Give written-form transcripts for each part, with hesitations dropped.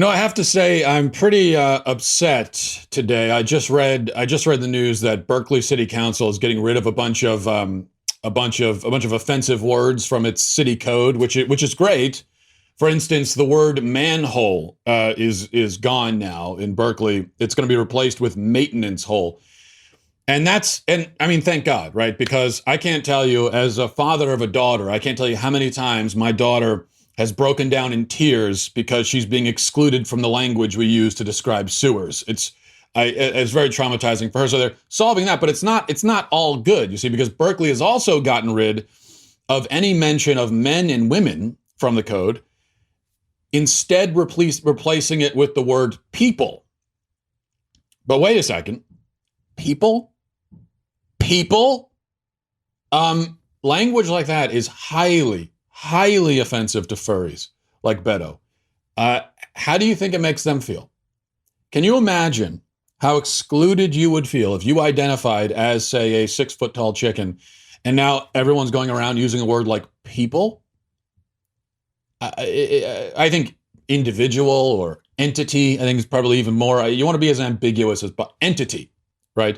I have to say I'm pretty upset today. I just read the news that Berkeley City Council is getting rid of a bunch of offensive words from its city code, which is great. For instance, the word manhole is gone now in Berkeley. It's going to be replaced with maintenance hole. And I mean, thank God, right? Because I can't tell you, as a father of a daughter, I can't tell you how many times my daughter has broken down in tears because she's being excluded from the language we use to describe sewers. It's very traumatizing for her. So they're solving that, but it's not all good, you see, because Berkeley has also gotten rid of any mention of men and women from the code, instead replacing it with the word people. But wait a second, people? People? Language like that is highly, highly offensive to furries like Beto. How do you think it makes them feel? Can you imagine how excluded you would feel if you identified as, say, a 6 foot tall chicken, and now everyone's going around using a word like people? I think individual or entity, I think is probably even more. You want to be as ambiguous as entity, right?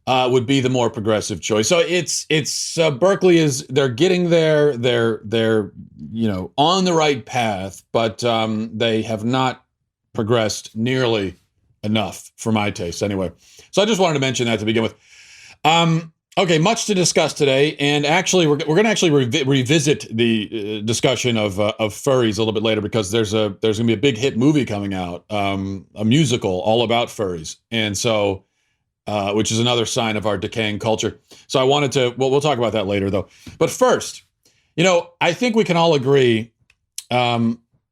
Would be the more progressive choice. So it's Berkeley they're getting there. They're on the right path, but they have not progressed nearly enough for my taste anyway. So I just wanted to mention that to begin with. Okay, much to discuss today, and actually we're going to actually revisit the discussion of furries a little bit later, because there's going to be a big hit movie coming out, a musical all about furries, and so which is another sign of our decaying culture. So I wanted to, well, we'll talk about that later though. But first, I think we can all agree,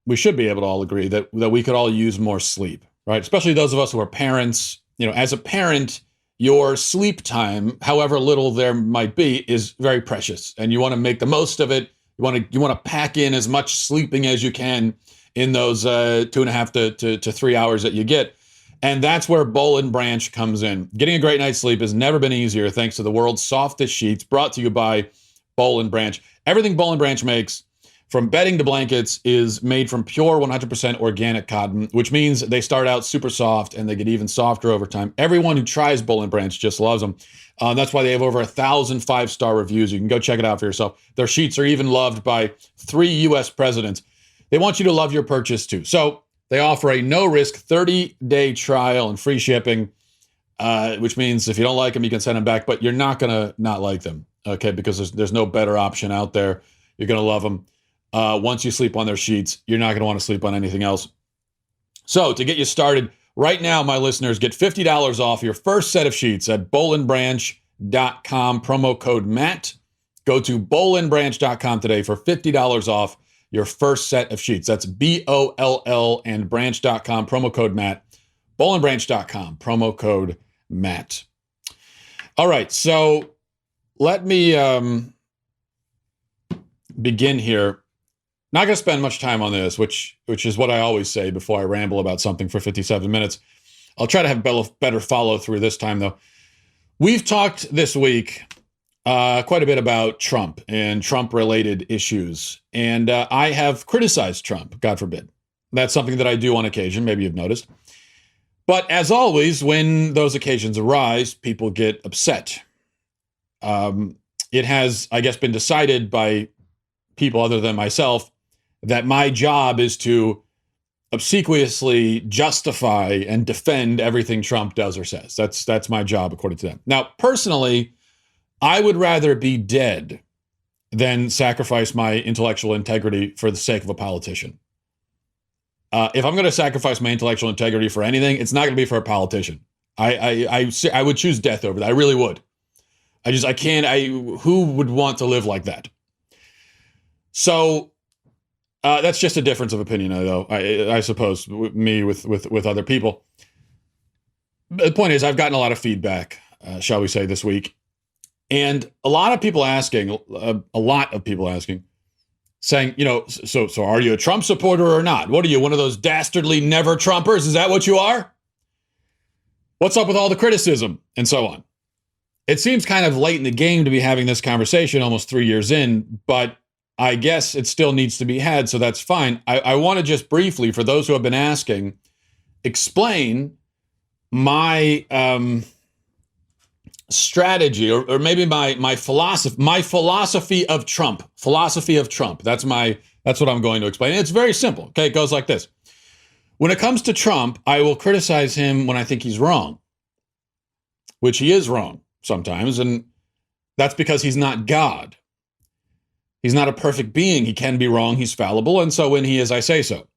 we should be able to all agree that we could all use more sleep, right? Especially those of us who are parents. As a parent, your sleep time, however little there might be, is very precious, and you want to make the most of it. You want to pack in as much sleeping as you can in those 2.5 to 3 hours that you get. And that's where Boll and Branch comes in. Getting a great night's sleep has never been easier thanks to the world's softest sheets, brought to you by Boll and Branch. Everything Boll and Branch makes, from bedding to blankets, is made from pure 100% organic cotton, which means they start out super soft and they get even softer over time. Everyone who tries Boll and Branch just loves them. That's why they have over 1,000 5-star reviews. You can go check it out for yourself. Their sheets are even loved by 3 U.S. presidents. They want you to love your purchase too. So they offer a no-risk 30-day trial and free shipping, which means if you don't like them, you can send them back, but you're not going to not like them, okay, because there's no better option out there. You're going to love them. Once you sleep on their sheets, you're not going to want to sleep on anything else. So to get you started, right now, my listeners, get $50 off your first set of sheets at bollandbranch.com, promo code Matt. Go to bollandbranch.com today for $50 off your first set of sheets. That's BOLL and branch.com, promo code Matt. Bollandbranch.com, promo code Matt. All right, so let me begin here. Not going to spend much time on this, which is what I always say before I ramble about something for 57 minutes. I'll try to have better follow through this time, though. We've talked this week quite a bit about Trump and Trump-related issues, and I have criticized Trump, God forbid. That's something that I do on occasion, maybe you've noticed. But as always, when those occasions arise, people get upset. It has, I guess, been decided by people other than myself that my job is to obsequiously justify and defend everything Trump does or says. That's my job, according to them. Now, personally, I would rather be dead than sacrifice my intellectual integrity for the sake of a politician. If I'm going to sacrifice my intellectual integrity for anything, it's not going to be for a politician. I would choose death over that. I really would. I can't. Who would want to live like that? So that's just a difference of opinion, though. I suppose me with other people. The point is, I've gotten a lot of feedback, shall we say, this week. And a lot of people asking, saying, so are you a Trump supporter or not? What are you, one of those dastardly never Trumpers? Is that what you are? What's up with all the criticism? And so on. It seems kind of late in the game to be having this conversation almost 3 years in, but I guess it still needs to be had, so that's fine. I want to just briefly, for those who have been asking, explain my strategy, or maybe my philosophy of Trump. Philosophy of Trump. That's what I'm going to explain. It's very simple. Okay, it goes like this. When it comes to Trump, I will criticize him when I think he's wrong, which he is wrong sometimes, and that's because he's not God. He's not a perfect being. He can be wrong. He's fallible. And so when he is, I say so.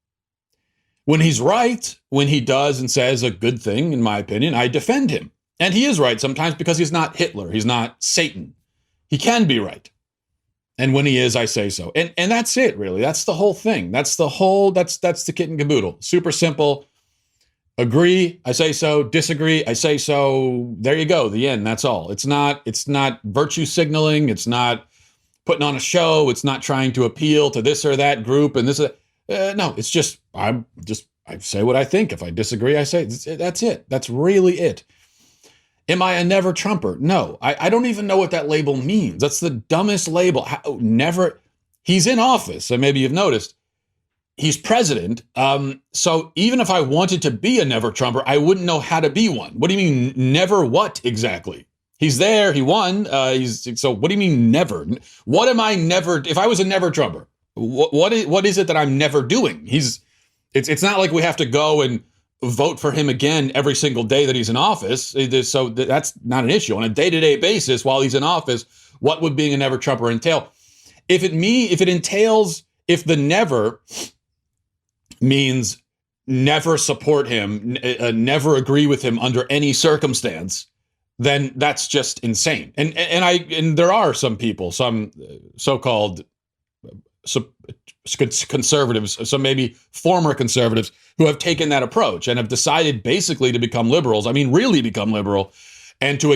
When he's right, when he does and says a good thing, in my opinion, I defend him. And he is right sometimes because he's not Hitler. He's not Satan. He can be right. And when he is, I say so. And that's it, really. That's the whole thing. That's the kit and caboodle. Super simple. Agree, I say so. Disagree, I say so. There you go. The end. That's all. It's not virtue signaling. It's not putting on a show. It's not trying to appeal to this or that group and this. No, it's just I say what I think. If I disagree, I say that's it. That's really it. Am I a never Trumper? No, I don't even know what that label means. That's the dumbest label. Never. He's in office, and maybe you've noticed he's president. So even if I wanted to be a never Trumper, I wouldn't know how to be one. What do you mean never? What exactly? He's there. He won. So what do you mean never? What am I never? If I was a never Trumper, what is it that I'm never doing? It's not like we have to go and vote for him again every single day that he's in office. So that's not an issue. On a day-to-day basis while he's in office, what would being a never Trumper entail? If the never means never support him, never agree with him under any circumstance, then that's just insane. And there are some people, some so-called conservatives, some maybe former conservatives, who have taken that approach and have decided basically to become liberals. I mean, really become liberal, and to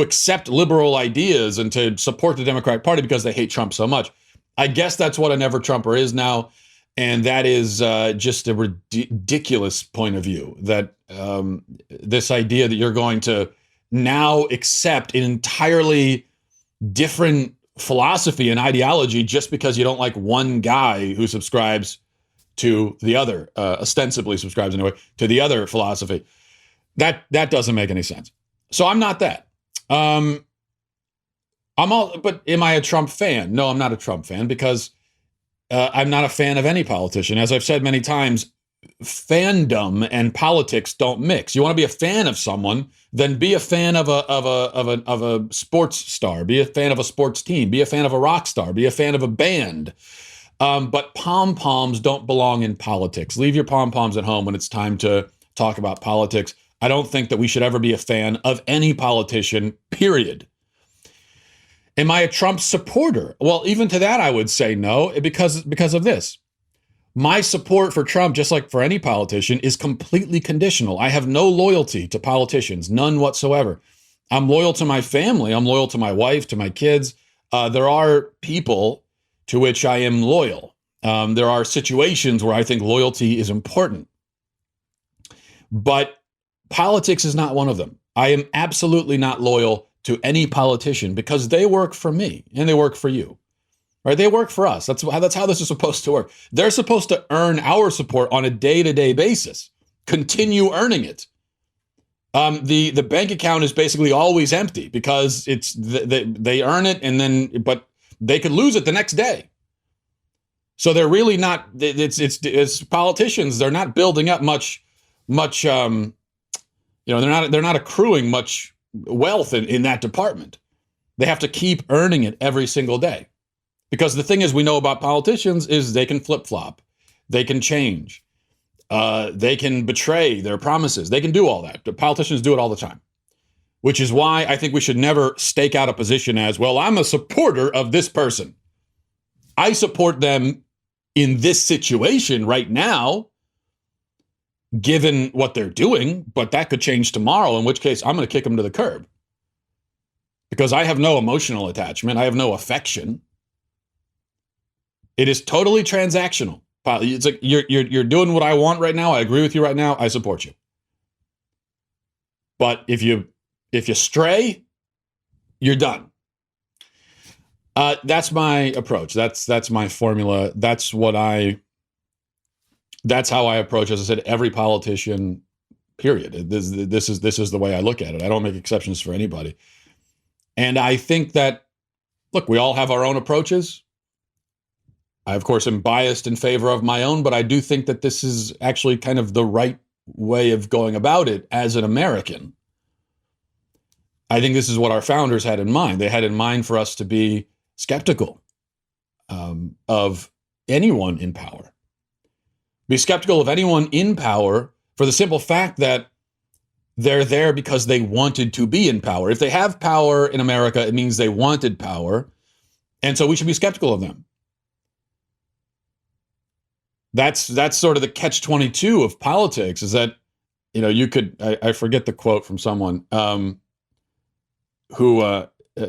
accept liberal ideas and to support the Democratic Party because they hate Trump so much. I guess that's what a never Trumper is now. And that is just a ridiculous point of view, that this idea that you're going to now accept an entirely different philosophy and ideology just because you don't like one guy who subscribes to the other, ostensibly subscribes anyway, to the other philosophy. That doesn't make any sense. So I'm not that. But am I a Trump fan? No, I'm not a Trump fan because I'm not a fan of any politician. As I've said many times, fandom and politics don't mix. You want to be a fan of someone, then be a fan of a sports star, be a fan of a sports team, be a fan of a rock star, be a fan of a band. But pom-poms don't belong in politics. Leave your pom-poms at home when it's time to talk about politics. I don't think that we should ever be a fan of any politician, period. Am I a Trump supporter? Well, even to that, I would say no, because of this. My support for Trump, just like for any politician, is completely conditional. I have no loyalty to politicians, none whatsoever. I'm loyal to my family. I'm loyal to my wife, to my kids. There are people to which I am loyal. There are situations where I think loyalty is important. But politics is not one of them. I am absolutely not loyal to any politician because they work for me and they work for you. Right? They work for us. That's how this is supposed to work. They're supposed to earn our support on a day-to-day basis. Continue earning it. The bank account is basically always empty because they earn it but they could lose it the next day. So they're really not. It's politicians. They're not building up much. They're not accruing much wealth in that department. They have to keep earning it every single day. Because the thing is, we know about politicians is they can flip-flop. They can change. They can betray their promises. They can do all that. The politicians do it all the time. Which is why I think we should never stake out a position as, well, I'm a supporter of this person. I support them in this situation right now, given what they're doing, but that could change tomorrow, in which case I'm going to kick them to the curb. Because I have no emotional attachment. I have no affection. It is totally transactional. It's like you're doing what I want right now. I agree with you right now. I support you. But if you stray, you're done. That's my approach. That's my formula. That's how I approach, as I said, every politician, period. This is the way I look at it. I don't make exceptions for anybody. And I think that, look, we all have our own approaches. I, of course, am biased in favor of my own, but I do think that this is actually kind of the right way of going about it as an American. I think this is what our founders had in mind. They had in mind for us to be skeptical of anyone in power. Be skeptical of anyone in power for the simple fact that they're there because they wanted to be in power. If they have power in America, it means they wanted power. And so we should be skeptical of them. That's sort of the catch-22 of politics, is that, you could, I forget the quote from someone who,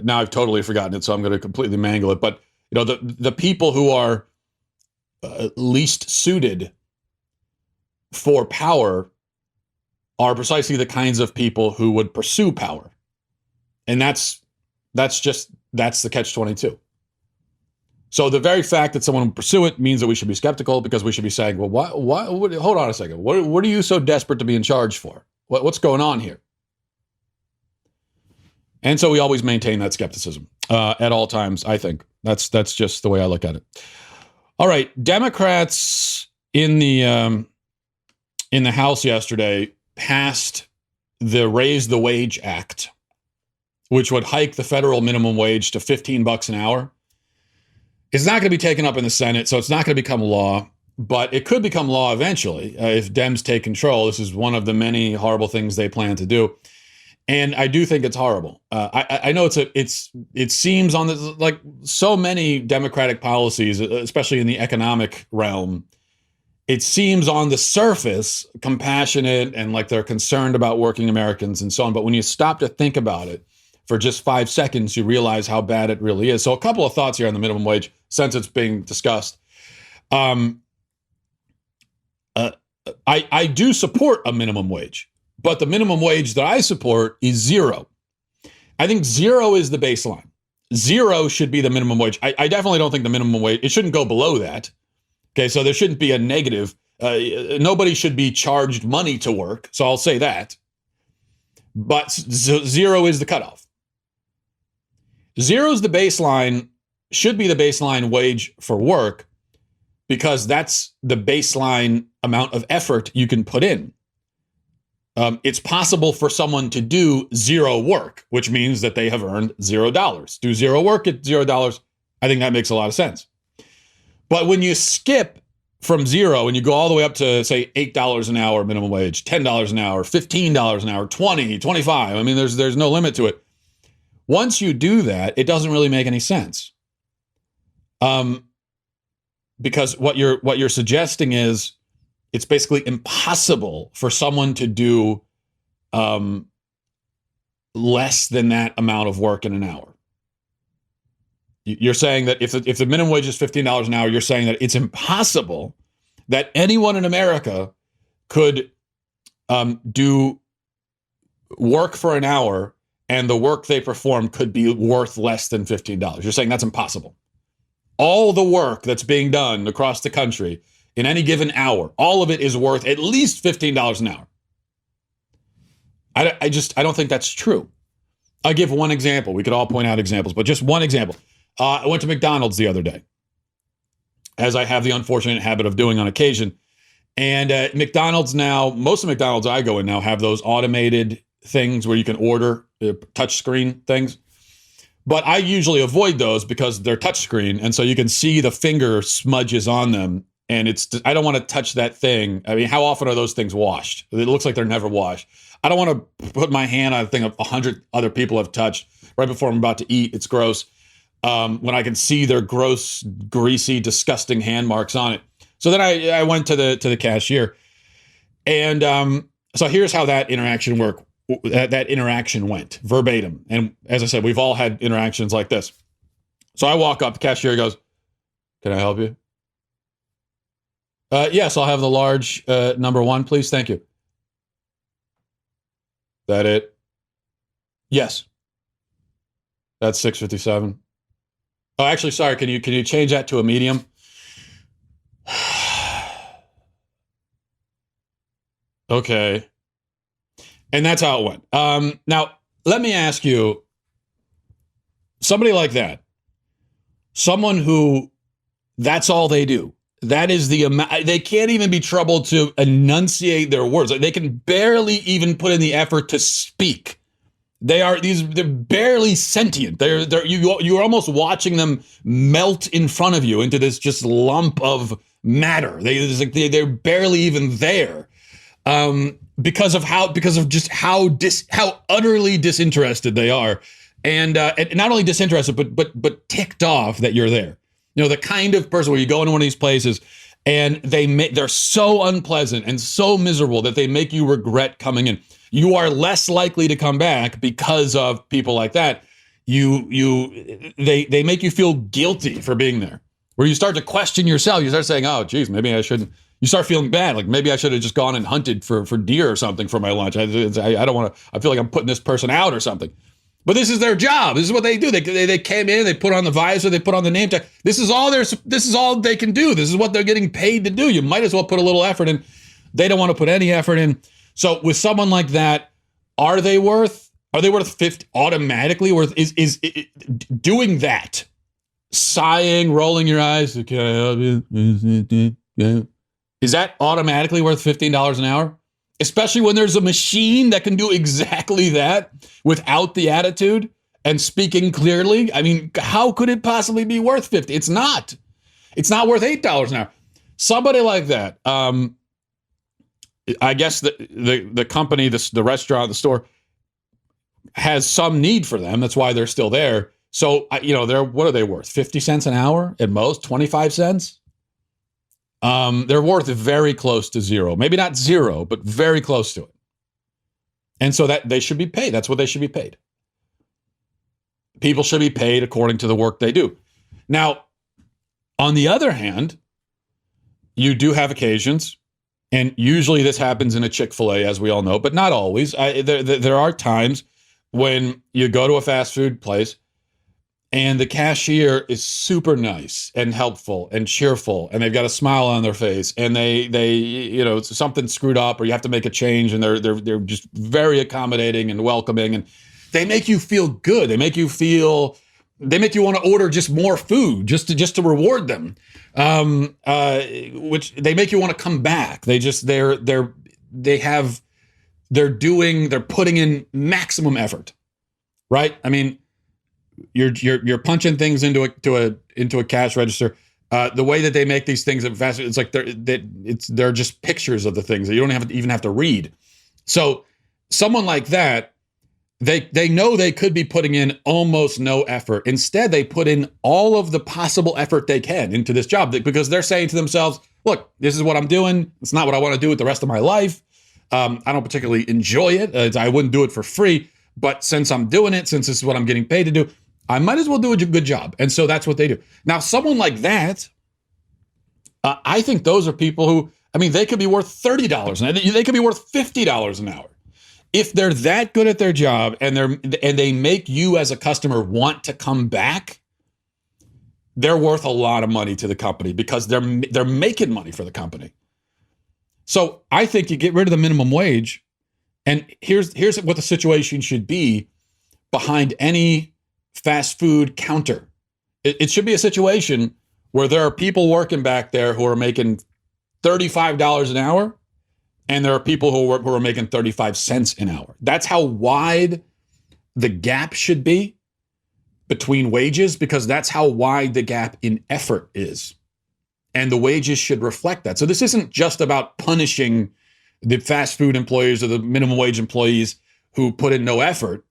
now I've totally forgotten it, so I'm going to completely mangle it. But, the people who are least suited for power are precisely the kinds of people who would pursue power. And that's the catch-22. So the very fact that someone would pursue it means that we should be skeptical, because we should be saying, well, hold on a second. What are you so desperate to be in charge for? What's going on here? And so we always maintain that skepticism at all times, I think. That's just the way I look at it. All right. Democrats in the House yesterday passed the Raise the Wage Act, which would hike the federal minimum wage to $15 an hour. It's not going to be taken up in the Senate, so it's not going to become law, but it could become law eventually if Dems take control. This is one of the many horrible things they plan to do, and I do think it's horrible. I know it seems on this, like so many Democratic policies, especially in the economic realm, it seems on the surface compassionate and like they're concerned about working Americans and so on. But when you stop to think about it for just 5 seconds, you realize how bad it really is. So a couple of thoughts here on the minimum wage, since it's being discussed. I do support a minimum wage, but the minimum wage that I support is zero. I think zero is the baseline. Zero should be the minimum wage. I definitely don't think the minimum wage, it shouldn't go below that. Okay, so there shouldn't be a negative. Nobody should be charged money to work, so I'll say that. But zero is the cutoff. Zero is the baseline, should be the baseline wage for work, because that's the baseline amount of effort you can put in. It's possible for someone to do zero work, which means that they have earned $0. Do zero work at $0. I think that makes a lot of sense. But when you skip from zero and you go all the way up to, say, $8 an hour minimum wage, $10 an hour, $15 an hour, $20, $25, I mean, there's no limit to it. Once you do that, it doesn't really make any sense. Because what you're suggesting is it's basically impossible for someone to do less than that amount of work in an hour. You're saying that if the minimum wage is $15 an hour, you're saying that it's impossible that anyone in America could do work for an hour and the work they perform could be worth less than $15. You're saying that's impossible. All the work that's being done across the country in any given hour, all of it is worth at least $15 an hour. I don't think that's true. I'll give one example. We could all point out examples, but just one example. I went to McDonald's the other day, as I have the unfortunate habit of doing on occasion. And McDonald's now, most of the McDonald's I go in now have those automated things where you can order touchscreen things. But I usually avoid those because they're touchscreen. And so you can see the finger smudges on them. And I don't want to touch that thing. I mean, how often are those things washed? It looks like they're never washed. I don't want to put my hand on a thing of 100 other people have touched right before I'm about to eat. It's gross. When I can see their gross, greasy, disgusting hand marks on it. So then I went to the cashier, and so here's how that interaction went verbatim. And as I said, we've all had interactions like this. So I walk up, the cashier goes, "Can I help you?" Yes, I'll have the large number one, please. Thank you. That it? Yes. That's $6.57. Oh, actually, sorry. Can you change that to a medium? Okay. And that's how it went. Now, let me ask you, somebody like that, someone who that's all they do. That is the amount. They can't even be troubled to enunciate their words. Like, they can barely even put in the effort to speak. They're barely sentient. You're almost watching them melt in front of you into this just lump of matter. They're barely even there. Because of just how utterly disinterested they are, and not only disinterested, but ticked off that you're there. You know, the kind of person where you go into one of these places and they're so unpleasant and so miserable that they make you regret coming in. You are less likely to come back because of people like that. They make you feel guilty for being there, where you start to question yourself. You start saying, "Oh, geez, maybe I shouldn't." You start feeling bad, like maybe I should have just gone and hunted for deer or something for my lunch. I don't want to. I feel like I'm putting this person out or something. But this is their job. This is what they do. They came in, they put on the visor, they put on the name tag. This is all they can do. This is what they're getting paid to do. You might as well put a little effort in. They don't want to put any effort in. So with someone like that, are they worth 50 automatically worth is doing that? Sighing, rolling your eyes, okay, is that automatically worth $15 an hour? Especially when there's a machine that can do exactly that without the attitude and speaking clearly. I mean, how could it possibly be worth 50? It's not. It's not worth $8 an hour. Somebody like that, I guess the company, the restaurant, the store has some need for them. That's why they're still there. So, what are they worth? 50 cents an hour at most, 25 cents? They're worth very close to zero. Maybe not zero, but very close to it. And so that they should be paid. That's what they should be paid. People should be paid according to the work they do. Now, on the other hand, you do have occasions, and usually this happens in a Chick-fil-A, as we all know, but not always. There are times when you go to a fast food place and the cashier is super nice and helpful and cheerful, and they've got a smile on their face, and they something screwed up, or you have to make a change, and they're just very accommodating and welcoming, and they make you feel good. They make you want to order just more food, just to reward them. Which they make you want to come back. They're putting in maximum effort, right? I mean, you're punching things into a cash register. The way that they make these things at fast food, it's like they're just pictures of the things that you don't even have to read. So someone like that, they know they could be putting in almost no effort. Instead, they put in all of the possible effort they can into this job, because they're saying to themselves, "Look, this is what I'm doing. It's not what I want to do with the rest of my life. I don't particularly enjoy it. I wouldn't do it for free, but since I'm doing it, since this is what I'm getting paid to do, I might as well do a good job." And so that's what they do. Now, someone like that, I think those are people who, they could be worth $30 an hour. They could be worth $50 an hour. If they're that good at their job and they make you as a customer want to come back, they're worth a lot of money to the company, because they're making money for the company. So I think you get rid of the minimum wage, and here's what the situation should be behind any fast food counter. It should be a situation where there are people working back there who are making $35 an hour, and there are people who are making 35 cents an hour. That's how wide the gap should be between wages, because that's how wide the gap in effort is. And the wages should reflect that. So this isn't just about punishing the fast food employees or the minimum wage employees who put in no effort.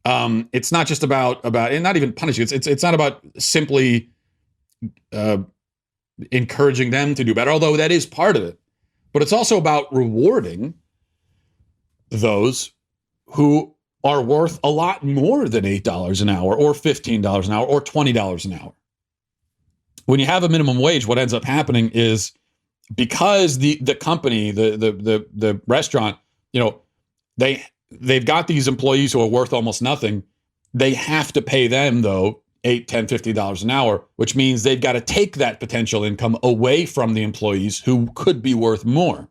It's not just about and not even punishing. It's not about simply encouraging them to do better, although that is part of it. But it's also about rewarding those who are worth a lot more than $8 an hour, or $15 an hour, or $20 an hour. When you have a minimum wage, what ends up happening is, because the company, the restaurant, they've got these employees who are worth almost nothing. They have to pay them, though, $8, $10, $50 an hour, which means they've got to take that potential income away from the employees who could be worth more.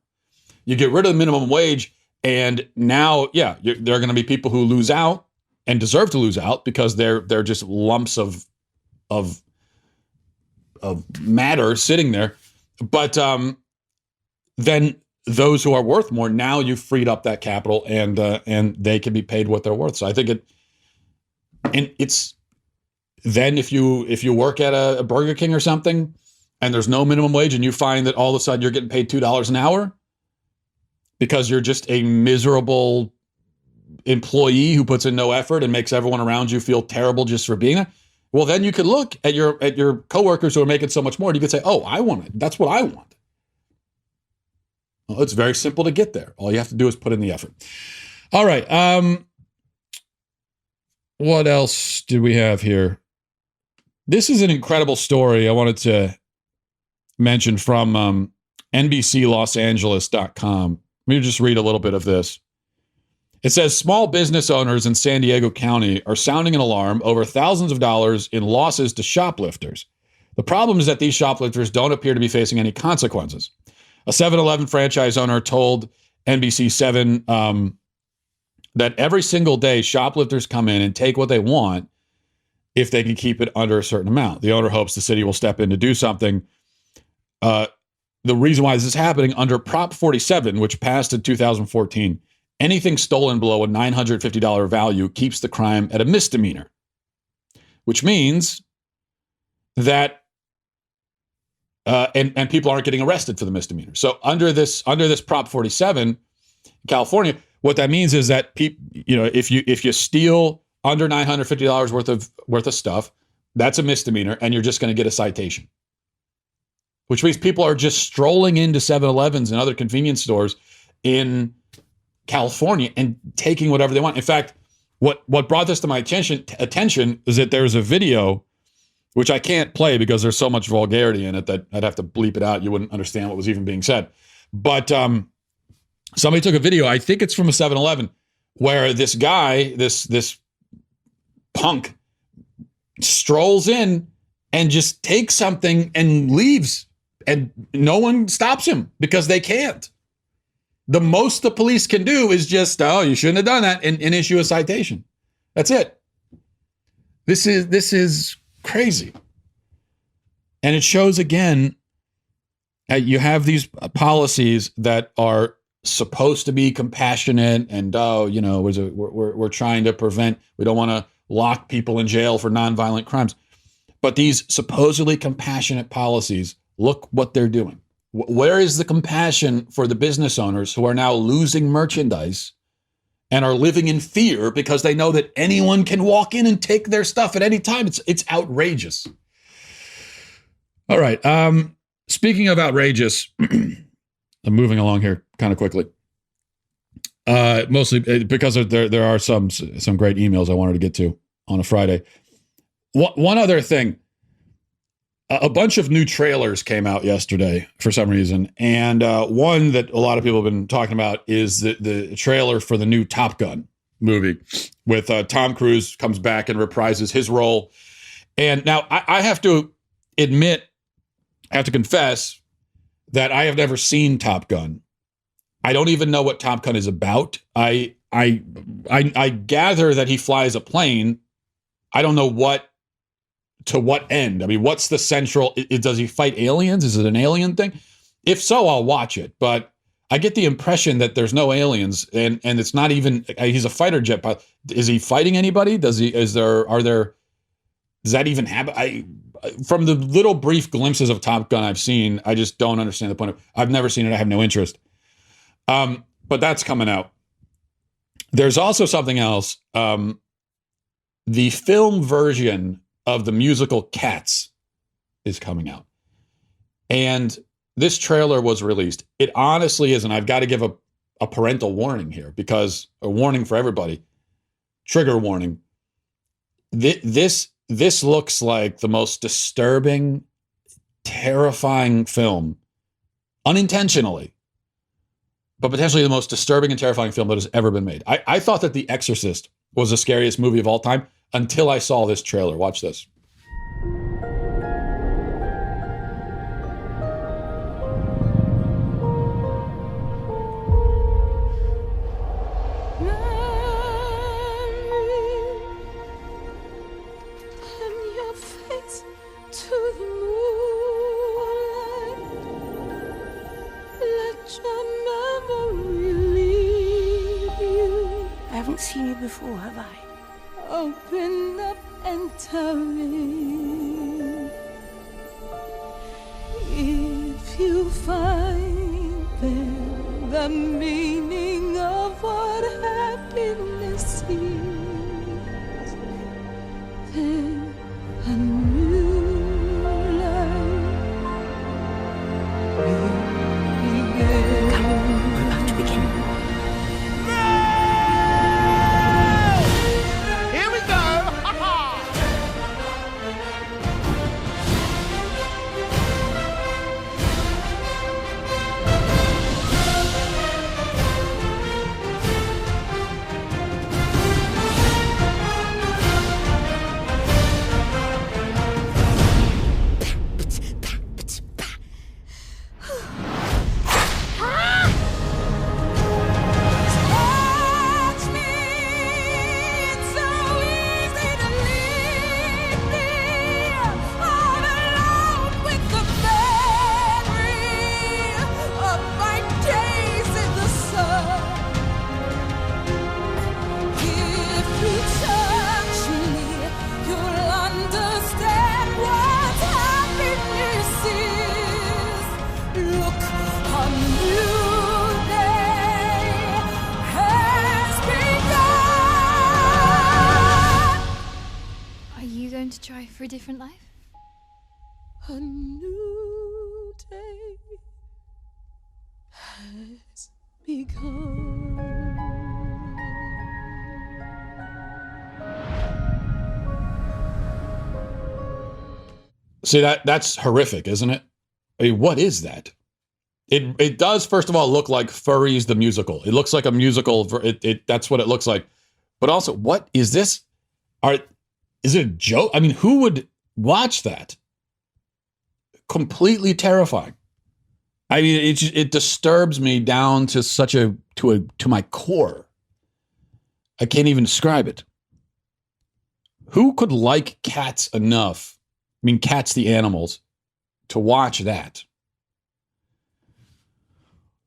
You get rid of the minimum wage, and now, there are going to be people who lose out and deserve to lose out because they're just lumps of matter sitting there. But then those who are worth more, now you've freed up that capital, and they can be paid what they're worth. So I think it's then if you work at a Burger King or something, and there's no minimum wage, and you find that all of a sudden you're getting paid $2 an hour because you're just a miserable employee who puts in no effort and makes everyone around you feel terrible just for being there. Well, then you could look at your coworkers who are making so much more, and you could say, "Oh, I want it. That's what I want." Well, it's very simple to get there. All you have to do is put in the effort. All right. What else did we have here? This is an incredible story I wanted to mention from NBCLosAngeles.com. Let me just read a little bit of this. It says, small business owners in San Diego County are sounding an alarm over thousands of dollars in losses to shoplifters. The problem is that these shoplifters don't appear to be facing any consequences. A 7-Eleven franchise owner told NBC7 that every single day shoplifters come in and take what they want if they can keep it under a certain amount. The owner hopes the city will step in to do something. The reason why this is happening, under Prop 47, which passed in 2014, anything stolen below a $950 value keeps the crime at a misdemeanor, which means that and people aren't getting arrested for the misdemeanor. So under this Prop 47 in California, what that means is that if you steal under $950 worth of stuff, that's a misdemeanor, and you're just going to get a citation. Which means people are just strolling into 7-Elevens and other convenience stores in California and taking whatever they want. In fact, what brought this to my attention is that there's a video, which I can't play because there's so much vulgarity in it that I'd have to bleep it out. You wouldn't understand what was even being said. But somebody took a video, I think it's from a 7-Eleven, where this guy, this punk, strolls in and just takes something and leaves. And no one stops him because they can't. The most the police can do is just, oh, you shouldn't have done that, and issue a citation. That's it. This is crazy. And it shows again, you have these policies that are supposed to be compassionate and, we're trying to prevent, we don't want to lock people in jail for nonviolent crimes. But these supposedly compassionate policies, look what they're doing. Where is the compassion for the business owners who are now losing merchandise and are living in fear because they know that anyone can walk in and take their stuff at any time? It's outrageous. All right. Speaking of outrageous, I'm moving along here kind of quickly. Mostly because there are some great emails I wanted to get to on a Friday. One other thing. A bunch of new trailers came out yesterday for some reason. And one that a lot of people have been talking about is the trailer for the new Top Gun movie with Tom Cruise comes back and reprises his role. And now I have to admit, I have to confess that I have never seen Top Gun. I don't even know what Top Gun is about. I gather that he flies a plane. I don't know to what end. I mean, what's the central, does he fight aliens? Is it an alien thing? If so, I'll watch it. But I get the impression that there's no aliens, and it's not even, he's a fighter jet pilot. Is he fighting anybody? Does that even happen? From the little brief glimpses of Top Gun I've seen, I just don't understand the point of, I've never seen it. I have no interest. But that's coming out. There's also something else. The film version of the musical Cats is coming out. And this trailer was released. It honestly is, and I've got to give a parental warning here, because a warning for everybody, trigger warning. This looks like the most disturbing, terrifying film, unintentionally, but potentially the most disturbing and terrifying film that has ever been made. I thought that The Exorcist was the scariest movie of all time until I saw this trailer. Watch this. seen you before, have I? Open up and tell me if you find there the meaning of what happiness is. Then a new life will begin. Come, we're about to begin. Here we go! To try for a different life? A new day has begun. See, that's horrific, isn't it? I mean, what is that? It does, first of all, look like Furries the musical. It looks like a musical. That's what it looks like. But also, what is this? Is it a joke? I mean, who would watch that? Completely terrifying. I mean, it disturbs me down to to my core. I can't even describe it. Who could like cats enough? I mean, cats the animals, to watch that.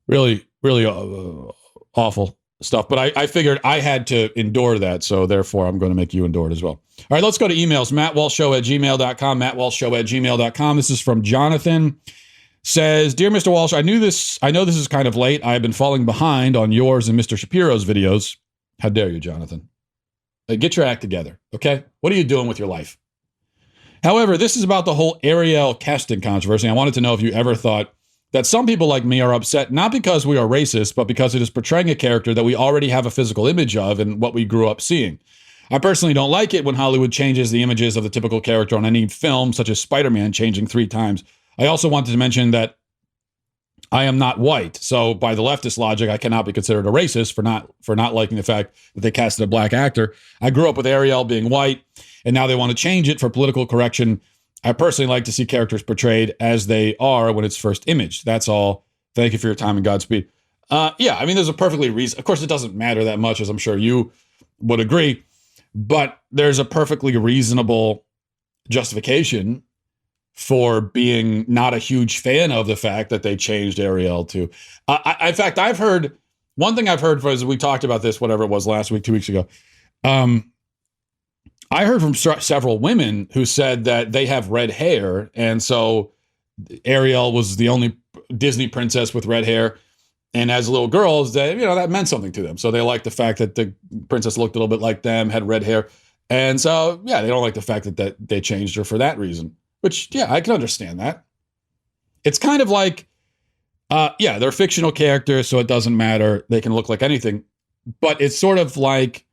Really, really awful stuff. But I figured I had to endure that, so therefore I'm going to make you endure it as well. All right, let's go to emails. MattWalshShow@gmail.com. MattWalshShow@gmail.com. This is from Jonathan. Says, Dear Mr. Walsh, I know this is kind of late. I have been falling behind on yours and Mr. Shapiro's videos. How dare you, Jonathan? Get your act together, okay? What are you doing with your life? However, this is about the whole Ariel casting controversy. I wanted to know if you ever thought that some people like me are upset, not because we are racist, but because it is portraying a character that we already have a physical image of and what we grew up seeing. I personally don't like it when Hollywood changes the images of the typical character on any film, such as Spider-Man changing 3 times. I also wanted to mention that I am not white, so by the leftist logic, I cannot be considered a racist for not liking the fact that they casted a black actor. I grew up with Ariel being white, and now they want to change it for political correction. I personally like to see characters portrayed as they are when it's first imaged. That's all. Thank you for your time and Godspeed. Yeah, I mean, there's a perfectly reason. Of course, it doesn't matter that much, as I'm sure you would agree, but there's a perfectly reasonable justification for being not a huge fan of the fact that they changed Ariel to. In fact, I've heard, one thing I've heard, as we talked about this, whatever it was last week, 2 weeks ago, I heard from several women who said that they have red hair, and so Ariel was the only Disney princess with red hair. And as little girls, that meant something to them. So they liked the fact that the princess looked a little bit like them, had red hair. And so, yeah, they don't like the fact that they changed her for that reason. Which, yeah, I can understand that. It's kind of like, they're fictional characters, so it doesn't matter. They can look like anything. But it's sort of like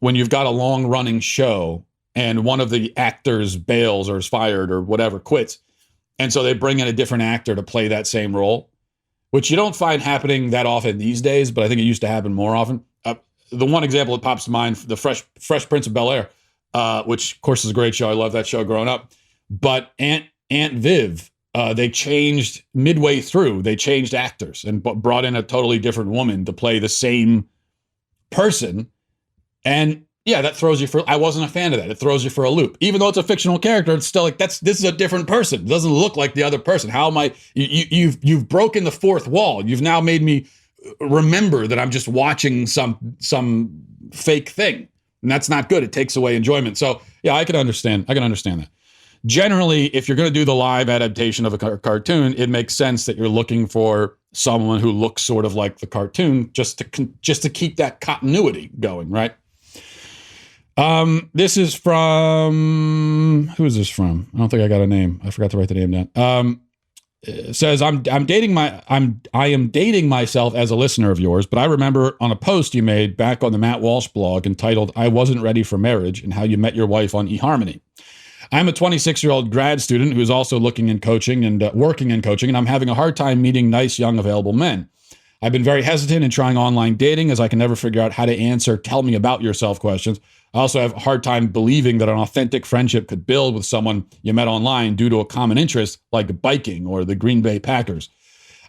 when you've got a long-running show and one of the actors bails or is fired or whatever, quits. And so they bring in a different actor to play that same role, which you don't find happening that often these days, but I think it used to happen more often. The one example that pops to mind, the Fresh Prince of Bel-Air, which, of course, is a great show. I love that show growing up. But Aunt Viv, they changed midway through. They changed actors and brought in a totally different woman to play the same person. And yeah, that throws you I wasn't a fan of that. It throws you for a loop. Even though it's a fictional character, it's still like, this is a different person. It doesn't look like the other person. How am I, you've broken the fourth wall. You've now made me remember that I'm just watching some fake thing, and that's not good. It takes away enjoyment. So yeah, I can understand that. Generally, if you're going to do the live adaptation of a cartoon, it makes sense that you're looking for someone who looks sort of like the cartoon, just to keep that continuity going, right? This is from, who is this from? I don't think I got a name. I forgot to write the name down. It says, I am dating myself as a listener of yours, but I remember on a post you made back on the Matt Walsh blog entitled "I Wasn't Ready for Marriage" and how you met your wife on eHarmony. I'm a 26-year-old grad student who's also looking in coaching and working in coaching, and I'm having a hard time meeting nice, young, available men. I've been very hesitant in trying online dating as I can never figure out how to answer "tell me about yourself" questions. I also have a hard time believing that an authentic friendship could build with someone you met online due to a common interest like biking or the Green Bay Packers.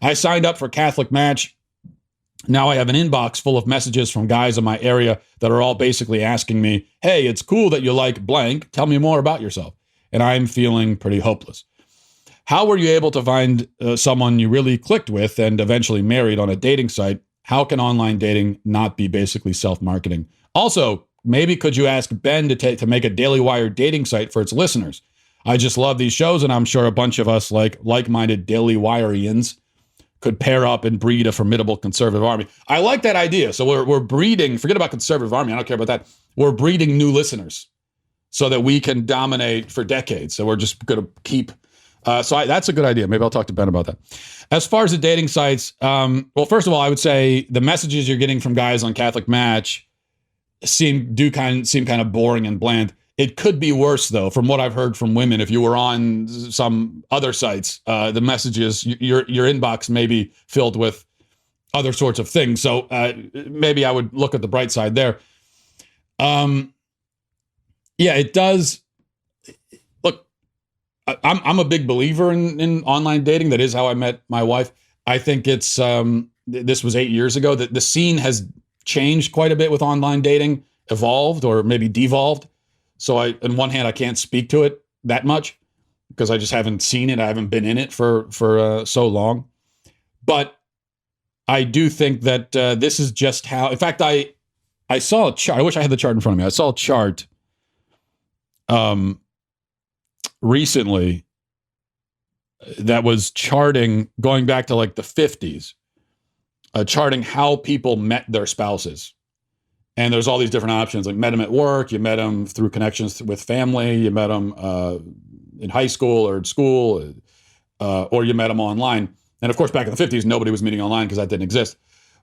I signed up for Catholic Match. Now I have an inbox full of messages from guys in my area that are all basically asking me, "Hey, it's cool that you like blank. Tell me more about yourself." And I'm feeling pretty hopeless. How were you able to find someone you really clicked with and eventually married on a dating site? How can online dating not be basically self-marketing? Also, maybe could you ask Ben to make a Daily Wire dating site for its listeners? I just love these shows, and I'm sure a bunch of us like-minded Daily Wireans could pair up and breed a formidable conservative army. I like that idea. So we're breeding, forget about conservative army, I don't care about that. We're breeding new listeners so that we can dominate for decades. So we're just going to keep... that's a good idea. Maybe I'll talk to Ben about that. As far as the dating sites, well, first of all, I would say the messages you're getting from guys on Catholic Match seem kind of boring and bland. It could be worse, though, from what I've heard from women. If you were on some other sites, the messages, your inbox may be filled with other sorts of things. So maybe I would look at the bright side there. Yeah, it does. Look, I'm a big believer in online dating. That is how I met my wife. I think it's this was 8 years ago. That the scene has changed quite a bit with online dating, evolved or maybe devolved. So on one hand, I can't speak to it that much because I just haven't seen it. I haven't been in it for so long. But I do think that this is just how. In fact, I saw a chart. I wish I had the chart in front of me. I saw a chart recently that was charting, going back to like the 50s, charting how people met their spouses. And there's all these different options, like met them at work, you met them through connections with family, you met them in high school or at school, or you met them online. And of course, back in the 50s, nobody was meeting online because that didn't exist.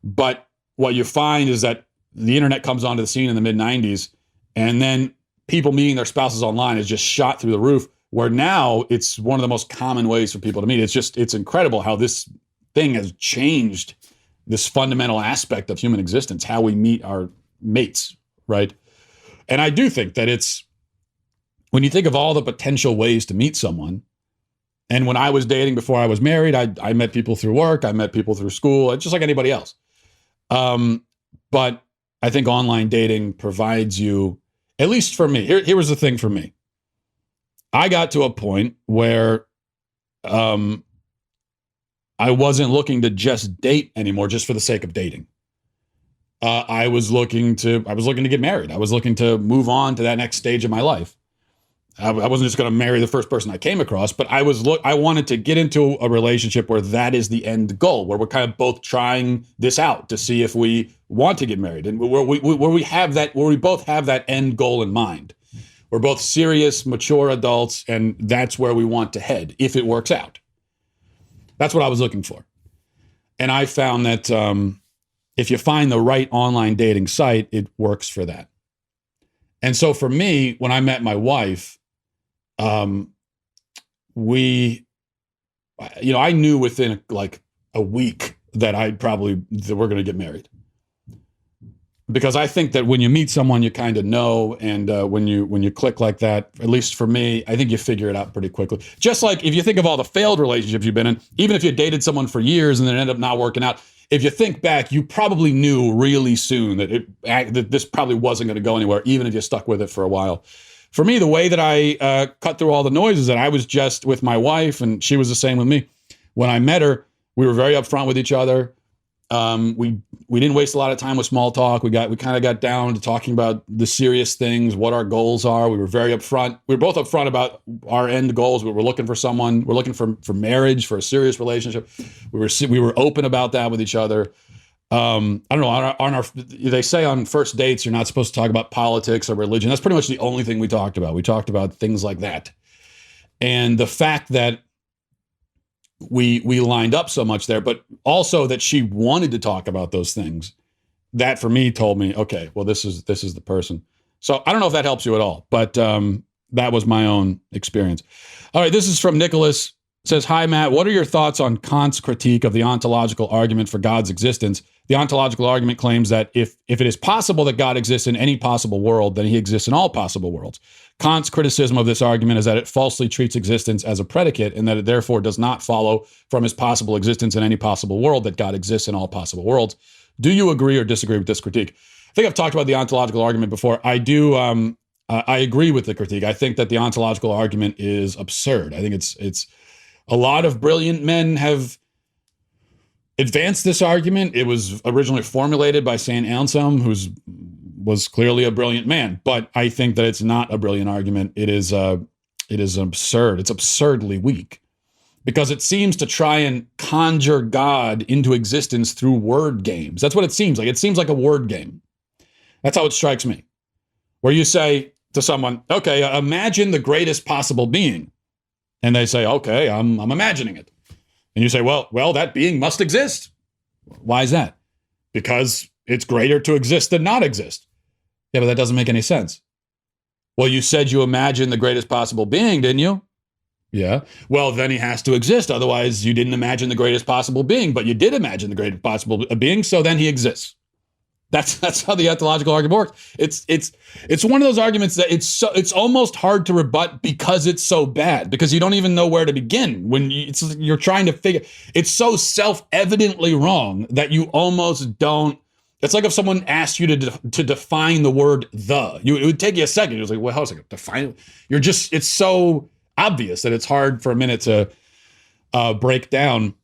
But what you find is that the internet comes onto the scene in the mid 90s, and then people meeting their spouses online is just shot through the roof, where now it's one of the most common ways for people to meet. It's incredible how this thing has changed this fundamental aspect of human existence, how we meet our mates, right? And I do think that it's, when you think of all the potential ways to meet someone, and when I was dating before I was married, I met people through work, I met people through school, just like anybody else. But I think online dating provides you, at least for me, here was the thing for me. I got to a point where I wasn't looking to just date anymore just for the sake of dating. I was looking to get married. I was looking to move on to that next stage of my life. I wasn't just going to marry the first person I came across, but I wanted to get into a relationship where that is the end goal, where we're kind of both trying this out to see if we want to get married, and where we both have that end goal in mind. We're both serious, mature adults, and that's where we want to head if it works out. That's what I was looking for. And I found that if you find the right online dating site, it works for that. And so for me, when I met my wife, I knew within like a week that we're going to get married. Because I think that when you meet someone you kind of know, and when you click like that, at least for me, I think you figure it out pretty quickly. Just like if you think of all the failed relationships you've been in, even if you dated someone for years and then ended up not working out, if you think back, you probably knew really soon that this probably wasn't going to go anywhere, even if you stuck with it for a while. For me, the way that I cut through all the noise is that I was just with my wife, and she was the same with me. When I met her, we were very upfront with each other. We didn't waste a lot of time with small talk. We kind of got down to talking about the serious things, what our goals are. We were very upfront. We were both upfront about our end goals. We were looking for someone. We're looking for marriage, for a serious relationship. We were open about that with each other. I don't know. They say on first dates you're not supposed to talk about politics or religion. That's pretty much the only thing we talked about. We talked about things like that, and the fact that we lined up so much there, but also that she wanted to talk about those things. That for me told me, okay, well, this is the person. So I don't know if that helps you at all, but that was my own experience. All right, this is from Nicholas. It says, hi, Matt. What are your thoughts on Kant's critique of the ontological argument for God's existence? The ontological argument claims that if it is possible that God exists in any possible world, then he exists in all possible worlds. Kant's criticism of this argument is that it falsely treats existence as a predicate and that it therefore does not follow from his possible existence in any possible world that God exists in all possible worlds. Do you agree or disagree with this critique? I think I've talked about the ontological argument before. I do. I agree with the critique. I think that the ontological argument is absurd. I think it's a lot of brilliant men have advanced this argument. It was originally formulated by St. Anselm, who was clearly a brilliant man, but I think that it's not a brilliant argument. It is absurd. It's absurdly weak because it seems to try and conjure God into existence through word games. That's what it seems like. It seems like a word game. That's how it strikes me, where you say to someone, okay, imagine the greatest possible being. And they say, okay, I'm imagining it. And you say, well, that being must exist. Why is that? Because it's greater to exist than not exist. Yeah, but that doesn't make any sense. Well, you said you imagined the greatest possible being, didn't you? Yeah. Well, then he has to exist. Otherwise, you didn't imagine the greatest possible being, but you did imagine the greatest possible being, so then he exists. That's how the ontological argument works. It's one of those arguments that it's almost hard to rebut because it's so bad, because you don't even know where to begin when you're trying to figure. It's so self-evidently wrong that you almost don't. It's like if someone asked you to define the word "the." It would take you a second. You're like, well, how's it define it? It's so obvious that it's hard for a minute to break down.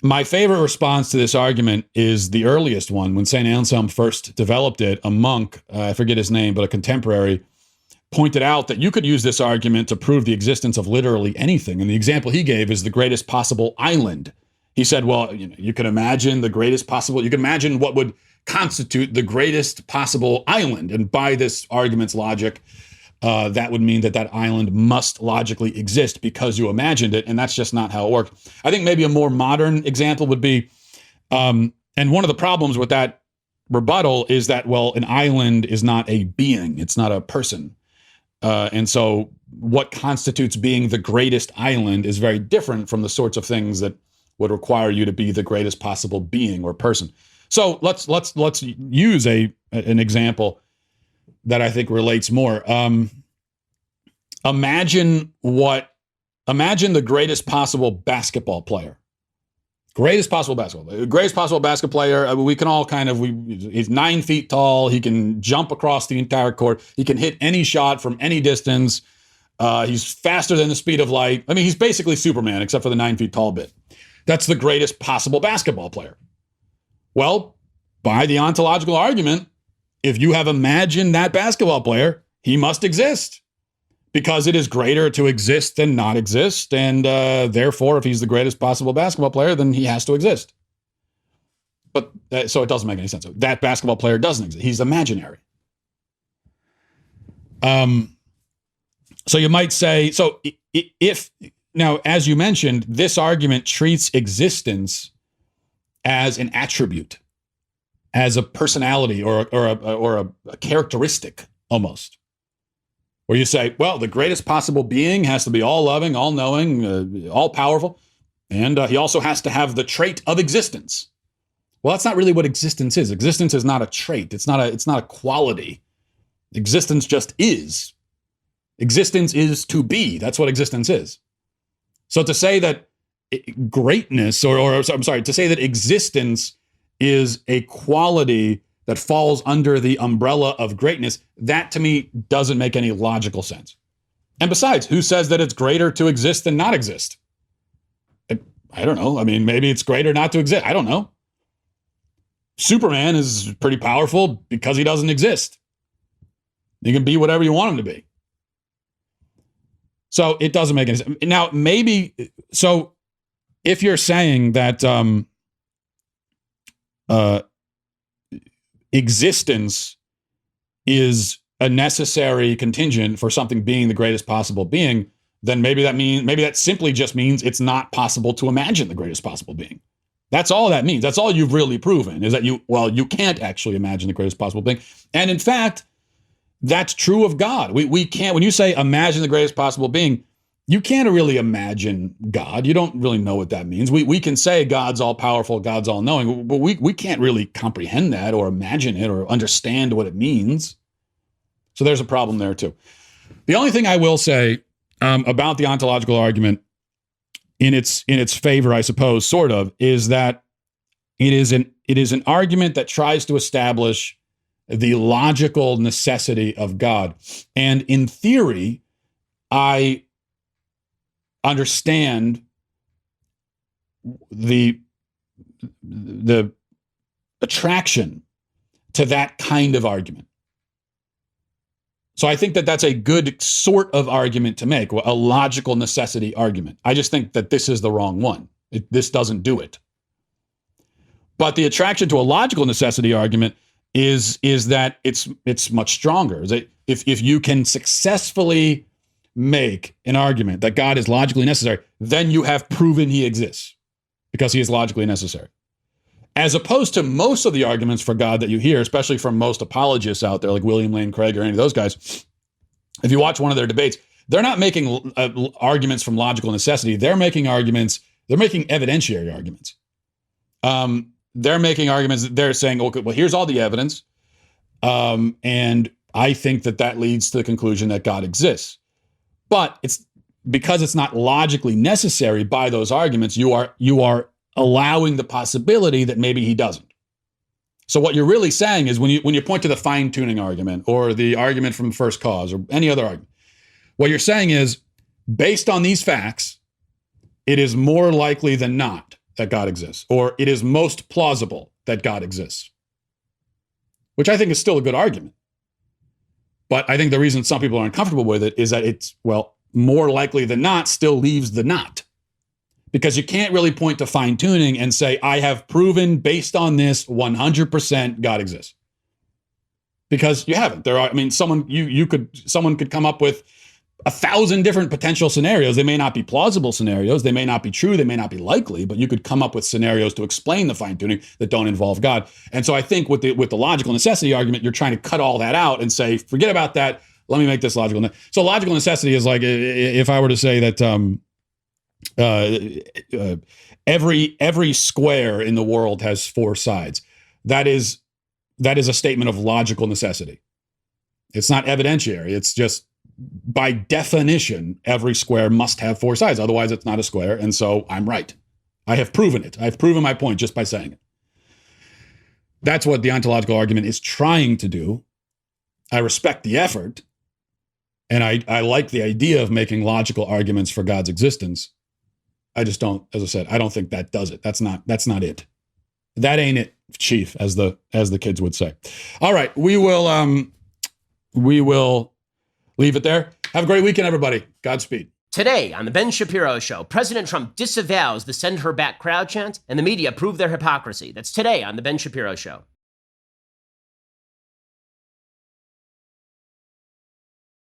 My favorite response to this argument is the earliest one, when St. Anselm first developed it. A monk, I forget his name, but a contemporary, pointed out that you could use this argument to prove the existence of literally anything. And the example he gave is the greatest possible island. He said, well, you can imagine the greatest possible, you can imagine what would constitute the greatest possible island. And by this argument's logic, that would mean that island must logically exist because you imagined it, and that's just not how it works. I think maybe a more modern example would be, and one of the problems with that rebuttal is that, well, an island is not a being, it's not a person. And so what constitutes being the greatest island is very different from the sorts of things that would require you to be the greatest possible being or person. So let's use an example that I think relates more. Imagine the greatest possible basketball player. Greatest possible basketball player. We can all he's 9 feet tall. He can jump across the entire court. He can hit any shot from any distance. He's faster than the speed of light. I mean, he's basically Superman, except for the 9 feet tall bit. That's the greatest possible basketball player. Well, by the ontological argument, if you have imagined that basketball player, he must exist because it is greater to exist than not exist. And therefore, if he's the greatest possible basketball player, then he has to exist. But so it doesn't make any sense. That basketball player doesn't exist. He's imaginary. So you might say, so if now, as you mentioned, this argument treats existence as an attribute, as a personality or a characteristic almost, where you say, well, the greatest possible being has to be all loving, all knowing, all powerful, and he also has to have the trait of existence. Well, that's not really what existence is. Existence is not a trait. It's not a quality. Existence just is. Existence is to be. That's what existence is. So to say that greatness, to say that existence is a quality that falls under the umbrella of greatness, that to me doesn't make any logical sense. And besides, who says that it's greater to exist than not exist? I don't know. I mean, maybe it's greater not to exist. I don't know. Superman is pretty powerful because he doesn't exist. He can be whatever you want him to be. So it doesn't make any sense. Now, maybe, so if you're saying that existence is a necessary contingent for something being the greatest possible being, then maybe that simply just means it's not possible to imagine the greatest possible being. That's all that means. That's all you've really proven, is that you can't actually imagine the greatest possible being. And in fact, that's true of God. We can't, when you say imagine the greatest possible being, you can't really imagine God. You don't really know what that means. We can say God's all powerful, God's all knowing, but we can't really comprehend that or imagine it or understand what it means. So there's a problem there too. The only thing I will say about the ontological argument in its favor, I suppose, sort of, is that it is an argument that tries to establish the logical necessity of God. And in theory, I understand the attraction to that kind of argument. So I think that that's a good sort of argument to make, a logical necessity argument. I just think that this is the wrong one. This doesn't do it. But the attraction to a logical necessity argument is that it's much stronger. If you can successfully make an argument that God is logically necessary, then you have proven he exists because he is logically necessary. As opposed to most of the arguments for God that you hear, especially from most apologists out there, like William Lane Craig or any of those guys, if you watch one of their debates, they're not making arguments from logical necessity. They're making evidentiary arguments. They're making arguments. They're saying, okay, well, here's all the evidence. And I think that leads to the conclusion that God exists. But it's because it's not logically necessary by those arguments, you are allowing the possibility that maybe he doesn't. So what you're really saying is when you point to the fine-tuning argument or the argument from first cause or any other argument, what you're saying is, based on these facts, it is more likely than not that God exists, or it is most plausible that God exists, which I think is still a good argument. But I think the reason some people are uncomfortable with it is that it's, well, more likely than not still leaves the not. Because you can't really point to fine-tuning and say, I have proven based on this 100% God exists. Because you haven't. Someone could come up with 1,000 different potential scenarios. They may not be plausible scenarios. They may not be true. They may not be likely, but you could come up with scenarios to explain the fine-tuning that don't involve God. And so I think with the logical necessity argument, you're trying to cut all that out and say, forget about that. Let me make this logical. So logical necessity is like, if I were to say that every square in the world has four sides, that is a statement of logical necessity. It's not evidentiary. It's just, by definition, every square must have four sides. Otherwise, it's not a square. And so I'm right. I have proven it. I've proven my point just by saying it. That's what the ontological argument is trying to do. I respect the effort. And I like the idea of making logical arguments for God's existence. I just don't, as I said, I don't think that does it. That's not it. That ain't it, Chief, as the kids would say. All right, we will leave it there. Have a great weekend, everybody. Godspeed. Today on The Ben Shapiro Show, President Trump disavows the send her back crowd chant, and the media prove their hypocrisy. That's today on The Ben Shapiro Show.